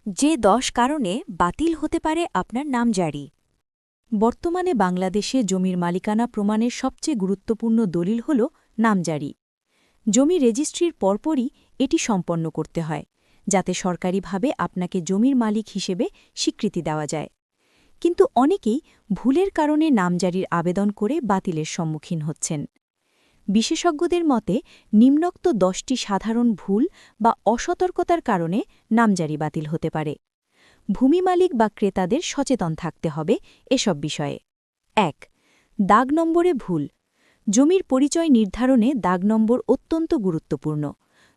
যে 10 কারণে বাতিল হতে পারে আপনার নামজারি। বর্তমানে বাংলাদেশে জমির মালিকানা প্রমাণের সবচেয়ে গুরুত্বপূর্ণ দলিল হল নামজারি। জমি রেজিস্ট্রির পরপরই এটি সম্পন্ন করতে হয়, যাতে সরকারিভাবে আপনাকে জমির মালিক হিসেবে স্বীকৃতি দেওয়া যায়। কিন্তু অনেকেই ভুলের কারণে নামজারির আবেদন করে বাতিলের সম্মুখীন হচ্ছেন। বিশেষজ্ঞদের মতে নিম্নোক্ত 10টি সাধারণ ভুল বা অসতর্কতার কারণে নামজারি বাতিল হতে পারে। ভূমি মালিক বা ক্রেতাদের সচেতন থাকতে হবে এসব বিষয়ে। ১. দাগ নম্বরে ভুল। জমির পরিচয় নির্ধারণে দাগ নম্বর অত্যন্ত গুরুত্বপূর্ণ।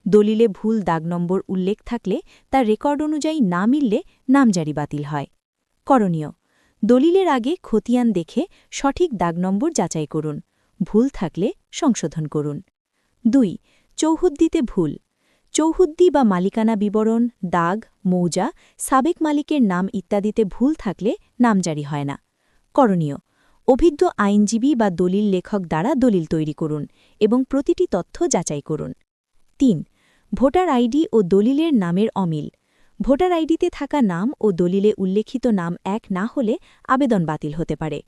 দলিলে ভুল দাগ নম্বর উল্লেখ থাকলে তার রেকর্ড অনুযায়ী না মিললে নামজারি বাতিল হয়। করণীয়: দলিলের আগে খতিয়ান দেখে সঠিক দাগ নম্বর যাচাই করুন। ভুল থাকলে সংশোধন করুন। ২. চৌহদ্দিতে ভুল। চৌহদ্দি বা মালিকানা বিবরণ, দাগ, মৌজা, সাবেক মালিকের নাম ইত্যাদিতে ভুল থাকলে নামজারি হয় না। করণীয়: অভিজ্ঞ আইনজীবী বা দলিল লেখক দ্বারা দলিল তৈরি করুন এবং প্রতিটি তথ্য যাচাই করুন। ৩. ভোটার আইডি ও দলিলের নামের অমিল। ভোটার আইডিতে থাকা নাম ও দলিলে উল্লেখিত নাম এক না হলে আবেদন বাতিল হতে পারে।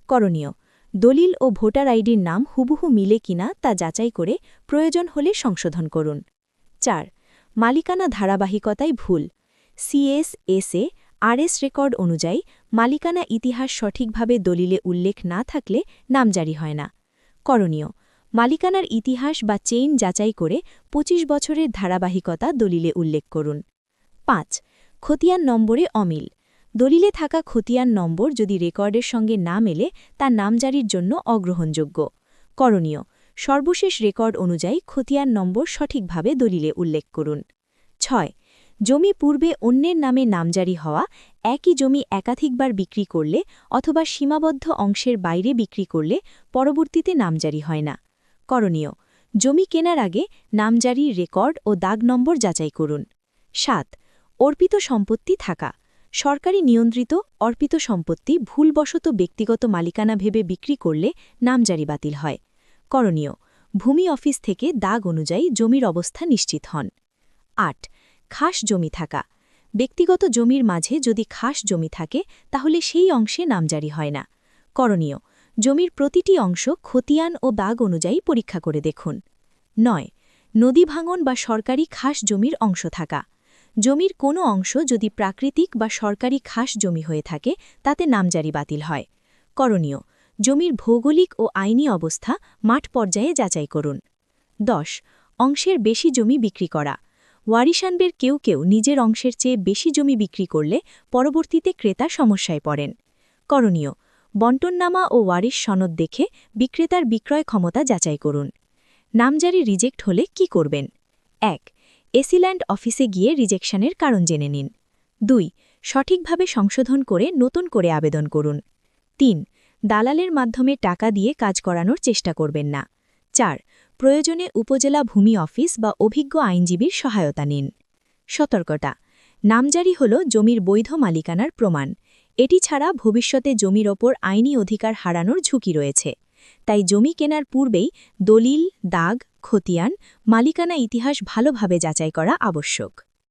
করণীয়: দলিল ও ভোটার আইডির নাম হুবহু মিলে কিনা তা যাচাই করে প্রয়োজন হলে সংশোধন করুন। ৪. মালিকানা ধারাবাহিকতায় ভুল। সিএস, এসএ, আরএস রেকর্ড অনুযায়ী মালিকানা ইতিহাস সঠিকভাবে দলিলে উল্লেখ না থাকলে নামজারি হয় না। করণীয়: মালিকানার ইতিহাস বা চেইন যাচাই করে ২৫ বছরের ধারাবাহিকতা দলিলে উল্লেখ করুন। ৫. খতিয়ান নম্বরে অমিল। দলিলে থাকা খতিয়ান নম্বর যদি রেকর্ডের সঙ্গে না মেলে তা নামজারির জন্য অগ্রহণযোগ্য। করণীয়: সর্বশেষ রেকর্ড অনুযায়ী খতিয়ান নম্বর সঠিকভাবে দলিলে উল্লেখ করুন। ৬. জমি পূর্বে অন্যের নামে নামজারি হওয়া। একই জমি একাধিকবার বিক্রি করলে অথবা সীমাবদ্ধ অংশের বাইরে বিক্রি করলে পরবর্তীতে নামজারি হয় না। করণীয়: জমি কেনার আগে নামজারির রেকর্ড ও দাগ নম্বর যাচাই করুন। ৭. অর্পিত সম্পত্তি থাকা। সরকারি নিয়ন্ত্রিত অর্পিত সম্পত্তি ভুলবশত ব্যক্তিগত মালিকানা ভেবে বিক্রি করলে নামজারি বাতিল হয়। করণীয়: ভূমি অফিস থেকে দাগ অনুযায়ী জমির অবস্থা নিশ্চিত হন। ৮. খাস জমি থাকা। ব্যক্তিগত জমির মাঝে যদি খাস জমি থাকে তাহলে সেই অংশে নামজারি হয় না। করণীয়: জমির প্রতিটি অংশ খতিয়ান ও দাগ অনুযায়ী পরীক্ষা করে দেখুন। ৯. নদী ভাঙন বা সরকারি খাস জমির অংশ থাকা। জমির কোনো অংশ যদি প্রাকৃতিক বা সরকারি খাস জমি হয়ে থাকে তাতে নামজারি বাতিল হয়। করণীয়: জমির ভৌগোলিক ও আইনি অবস্থা মাঠ পর্যায়ে যাচাই করুন। ১০. অংশের বেশি জমি বিক্রি করা। ওয়ারিশানদের কেউ কেউ নিজের অংশের চেয়ে বেশি জমি বিক্রি করলে পরবর্তীতে ক্রেতা সমস্যায় পড়েন। করণীয়: বণ্টননামা ও ওয়ারিশ সনদ দেখে বিক্রেতার বিক্রয় ক্ষমতা যাচাই করুন। নামজারি রিজেক্ট হলে কি করবেন? ১. এসিল্যান্ড অফিসে গিয়ে রিজেকশনের কারণ জেনে নিন। ২. সঠিকভাবে সংশোধন করে নতুন করে আবেদন করুন। ৩. দালালের মাধ্যমে টাকা দিয়ে কাজ করানোর চেষ্টা করবেন না। ৪. প্রয়োজনে উপজেলা ভূমি অফিস বা অভিজ্ঞ আইনজীবীর সহায়তা নিন। সতর্কতা: নামজারি হল জমির বৈধ মালিকানার প্রমাণ। এটি ছাড়া ভবিষ্যতে জমির ওপর আইনি অধিকার হারানোর ঝুঁকি রয়েছে। তাই জমি কেনার পূর্বেই দলিল, দাগ, খতিয়ান, মালিকানা ইতিহাস ভালোভাবে যাচাই করা আবশ্যক।